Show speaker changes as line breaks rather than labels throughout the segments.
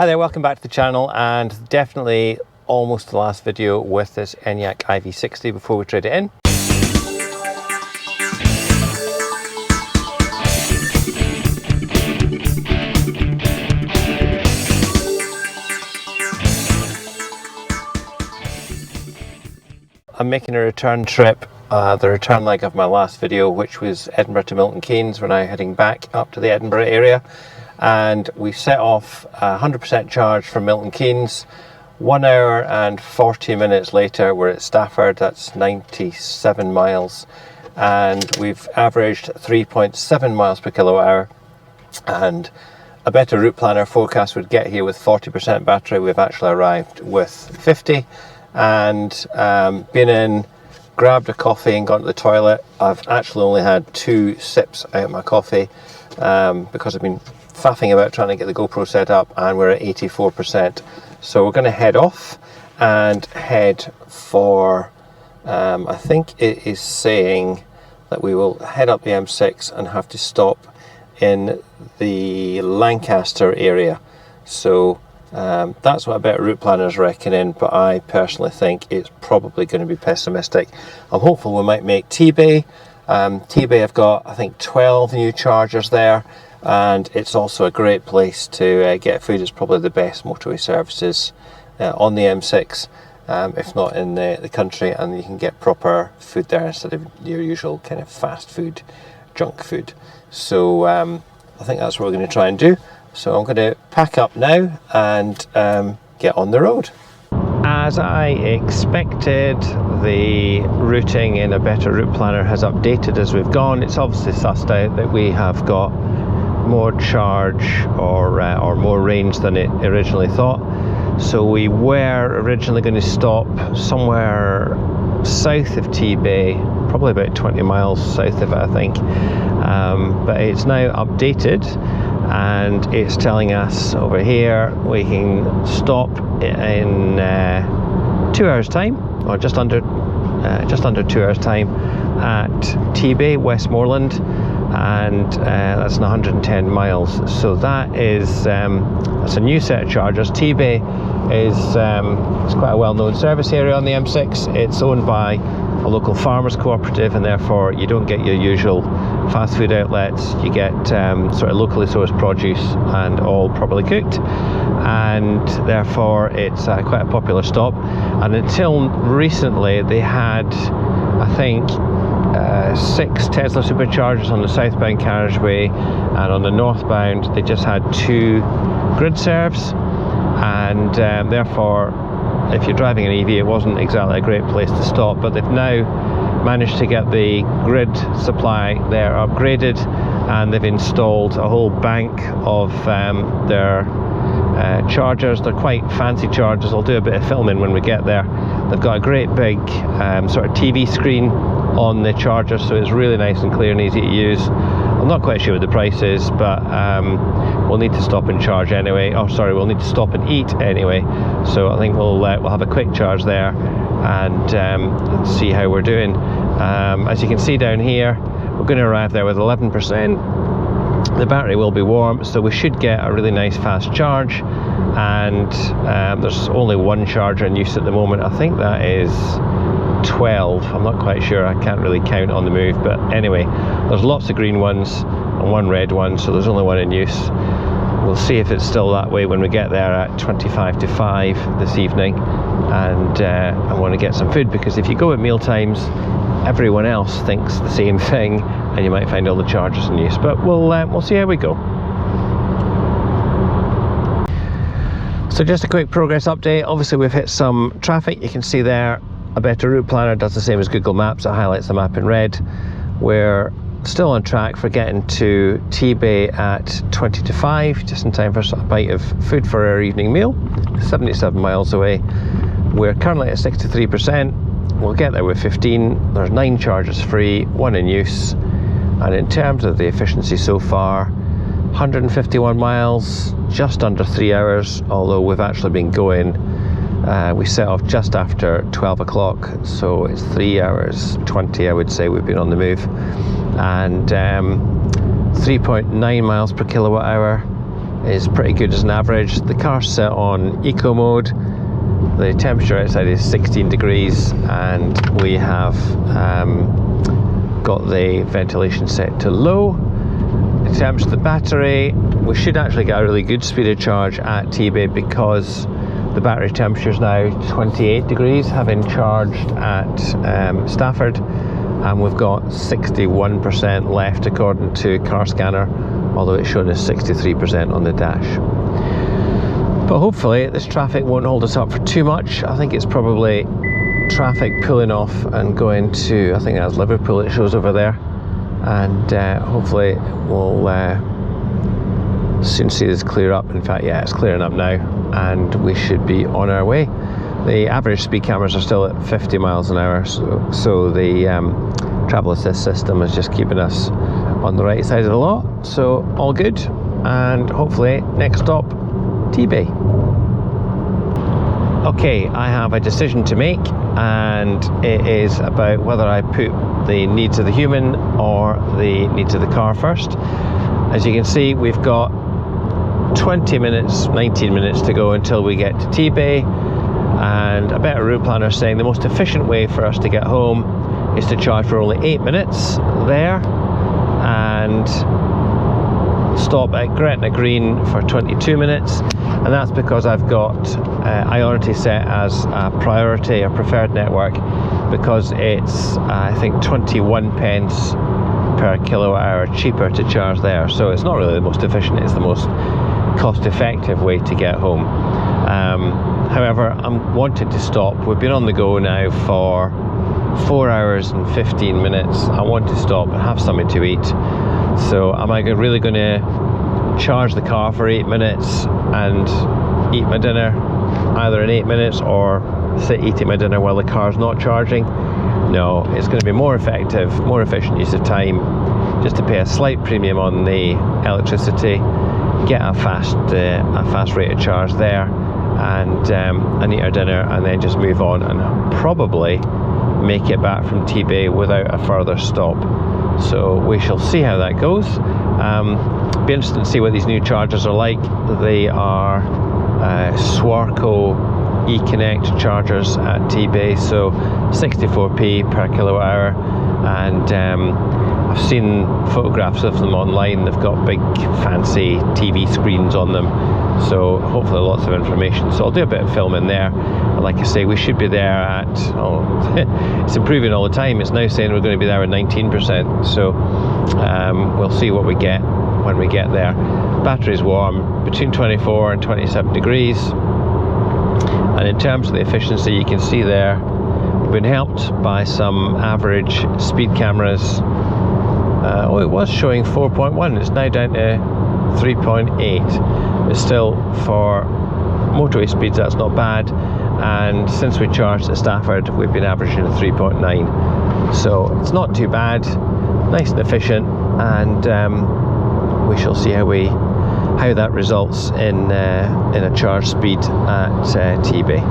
Hi there, welcome back to the channel, and definitely almost the last video with this Enyaq IV60 before we trade it in. I'm making a return trip, the return leg of my last video, which was Edinburgh to Milton Keynes. We're now heading back up to the Edinburgh area, and we set off 100% charge from Milton Keynes. 1 hour and 40 minutes later we're at Stafford. That's 97 miles, and we've averaged 3.7 miles per kilowatt hour, and a better route planner forecast would get here with 40% battery. We've actually arrived with 50, and been in, grabbed a coffee and gone to the toilet. I've actually only had 2 sips out of my coffee because I've been faffing about trying to get the GoPro set up, and we're at 84%. So we're going to head off and head for, I think it is saying that we will head up the M6 and have to stop in the Lancaster area. So that's what a better route planner is reckoning, but I personally think it's probably going to be pessimistic. I'm hopeful we might make Tbay. Tbay have got, I think, 12 new chargers there, and it's also a great place to get food. It's probably the best motorway services on the M6, if not in the country, and you can get proper food there instead of your usual kind of fast food, junk food. So I think that's what we're going to try and do. So I'm going to pack up now and get on the road. As I expected, the routing in a better route planner has updated as we've gone. It's obviously sussed out that we have got more charge or more range than it originally thought. So we were originally going to stop somewhere south of Tbay, probably about 20 miles south of it, I think. But it's now updated, and it's telling us over here we can stop in 2 hours time, or just under 2 hours time, at Tbay, Westmoreland, and that's 110 miles. So that is that's a new set of chargers. Tbay is it's quite a well-known service area on the M6. It's owned by a local farmers cooperative, and therefore you don't get your usual fast food outlets. You get sort of locally sourced produce, and all properly cooked, and therefore it's quite a popular stop. And until recently they had, I think, 6 Tesla superchargers on the southbound carriageway, and on the northbound they just had 2 grid serves, and therefore if you're driving an EV it wasn't exactly a great place to stop. But they've now managed to get the grid supply there upgraded, and they've installed a whole bank of their chargers. They're quite fancy chargers. I'll do a bit of filming when we get there. They've got a great big sort of TV screen on the charger, so it's really nice and clear and easy to use. I'm not quite sure what the price is, but we'll need to stop and charge anyway. Oh, sorry, we'll need to stop and eat anyway. So I think we'll have a quick charge there and see how we're doing. As you can see down here, we're going to arrive there with 11%. The battery will be warm, so we should get a really nice fast charge. And there's only 1 charger in use at the moment. I think that is 12. I'm not quite sure. I can't really count on the move, but anyway, there's lots of green ones and 1 red one, so there's only 1 in use. We'll see if it's still that way when we get there at 25 to 5 this evening. And I want to get some food, because if you go at meal times everyone else thinks the same thing, and you might find all the chargers in use. But we'll see how we go. So just a quick progress update. Obviously we've hit some traffic. You can see there a better route planner does the same as Google Maps. It highlights the map in red. We're still on track for getting to Tbay at 20 to 5, just in time for a bite of food for our evening meal. 77 miles away. We're currently at 63%. We'll get there with 15. There's 9 chargers free, 1 in use. And in terms of the efficiency so far, 151 miles, just under 3 hours, although we've actually been going, we set off just after 12 o'clock, so it's 3 hours 20, I would say, we've been on the move. And 3.9 miles per kilowatt hour, is pretty good as an average. The car's set on eco mode. The temperature outside is 16 degrees and we have got the ventilation set to low. In terms of the battery, we should actually get a really good speed of charge at Tbay because the battery temperature is now 28 degrees, having charged at Stafford, and we've got 61% left according to car scanner, although it's showing us 63% on the dash. But hopefully this traffic won't hold us up for too much. I think it's probably traffic pulling off and going to, I think that's Liverpool it shows over there, and hopefully we'll soon see this clear up. In fact, yeah, it's clearing up now and we should be on our way. The average speed cameras are still at 50 miles an hour, so the travel assist system is just keeping us on the right side of the law, so all good. And hopefully next stop, Tbay. Okay, I have a decision to make, and it is about whether I put the needs of the human or the needs of the car first. As you can see, we've got 20 minutes, 19 minutes to go until we get to Tbay, and a better route planner is saying the most efficient way for us to get home is to charge for only 8 minutes there and stop at Gretna Green for 22 minutes, and that's because I've got Ionity set as a priority or preferred network because it's I think 21 pence per kilowatt hour cheaper to charge there, so it's not really the most efficient, it's the most cost effective way to get home. However, I'm wanting to stop. We've been on the go now for 4 hours and 15 minutes. I want to stop and have something to eat. So am I really going to charge the car for 8 minutes and eat my dinner either in 8 minutes or sit eating my dinner while the car's not charging? No, it's going to be more effective, more efficient use of time just to pay a slight premium on the electricity, get a fast rate of charge there, and eat our dinner, and then just move on and probably make it back from Tbay without a further stop. So we shall see how that goes. Be interesting to see what these new chargers are like. They are Swarco eConnect chargers at Tbay, so 64p per kilowatt hour, and I've seen photographs of them online. They've got big fancy TV screens on them, so hopefully lots of information. So I'll do a bit of filming there, and like I say, we should be there at it's improving all the time. It's now saying we're going to be there at 19%, so we'll see what we get when we get there. Battery's warm, between 24 and 27 degrees, and in terms of the efficiency, you can see there we've been helped by some average speed cameras. It was showing 4.1, it's now down to 3.8, but still for motorway speeds that's not bad, and since we charged at Stafford we've been averaging 3.9, so it's not too bad, nice and efficient, and we shall see how that results in a charge speed at Tbay.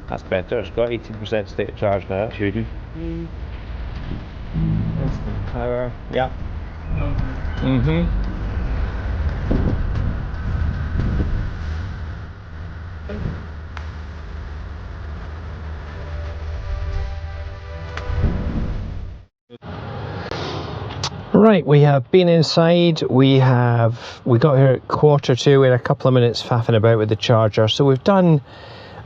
That's better, it's got 18% state of charge now. Should do. Instant power, yeah. Right, we have been inside. We got here at 1:45. We had a couple of minutes faffing about with the charger, so we've done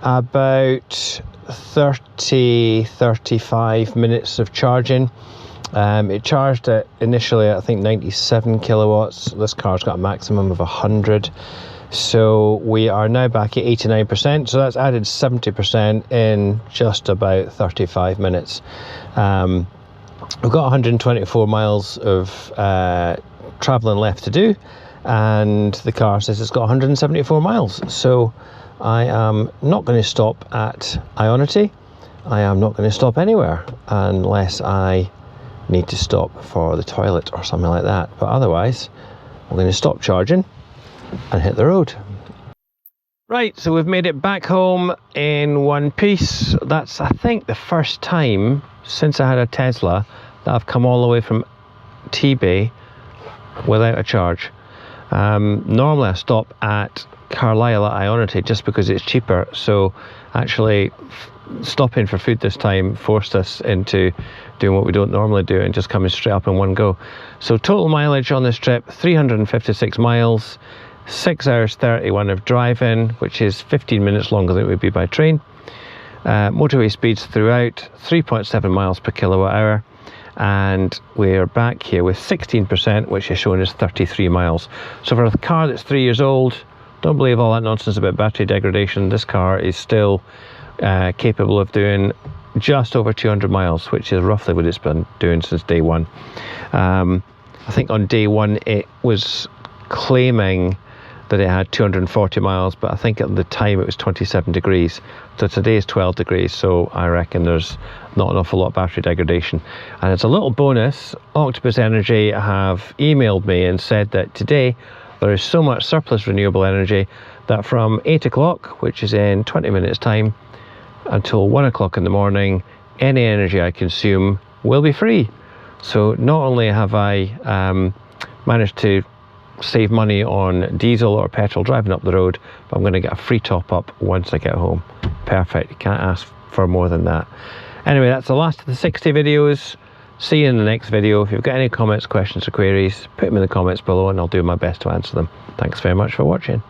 about 35 minutes of charging. It charged at initially, I think, 97 kilowatts. This car's got a maximum of 100, so we are now back at 89%, so that's added 70% in just about 35 minutes. We've got 124 miles of travelling left to do, and the car says it's got 174 miles, so I am not going to stop at Ionity. I am not going to stop anywhere unless I need to stop for the toilet or something like that, but otherwise I'm going to stop charging and hit the road. Right, so we've made it back home in one piece. That's, I think, the first time since I had a Tesla that I've come all the way from Tbay without a charge. Normally I stop at Carlisle at Ionity just because it's cheaper, so actually stopping for food this time forced us into doing what we don't normally do and just coming straight up in one go. So total mileage on this trip, 356 miles, 6 hours 31 of driving, which is 15 minutes longer than it would be by train. Motorway speeds throughout, 3.7 miles per kilowatt hour, and we're back here with 16%, which is showing as 33 miles. So for a car that's 3 years old, don't believe all that nonsense about battery degradation. This car is still capable of doing just over 200 miles, which is roughly what it's been doing since day one. I think on day one it was claiming that it had 240 miles, but I think at the time it was 27 degrees. So today is 12 degrees, so I reckon there's not an awful lot of battery degradation. And as a little bonus, Octopus Energy have emailed me and said that today there is so much surplus renewable energy that from 8 o'clock, which is in 20 minutes time, until 1 o'clock in the morning, any energy I consume will be free. So not only have I managed to save money on diesel or petrol driving up the road, but I'm going to get a free top up once I get home. Perfect, you can't ask for more than that. Anyway, that's the last of the 60 videos. See you in the next video. If you've got any comments, questions or queries, put them in the comments below and I'll do my best to answer them. Thanks very much for watching.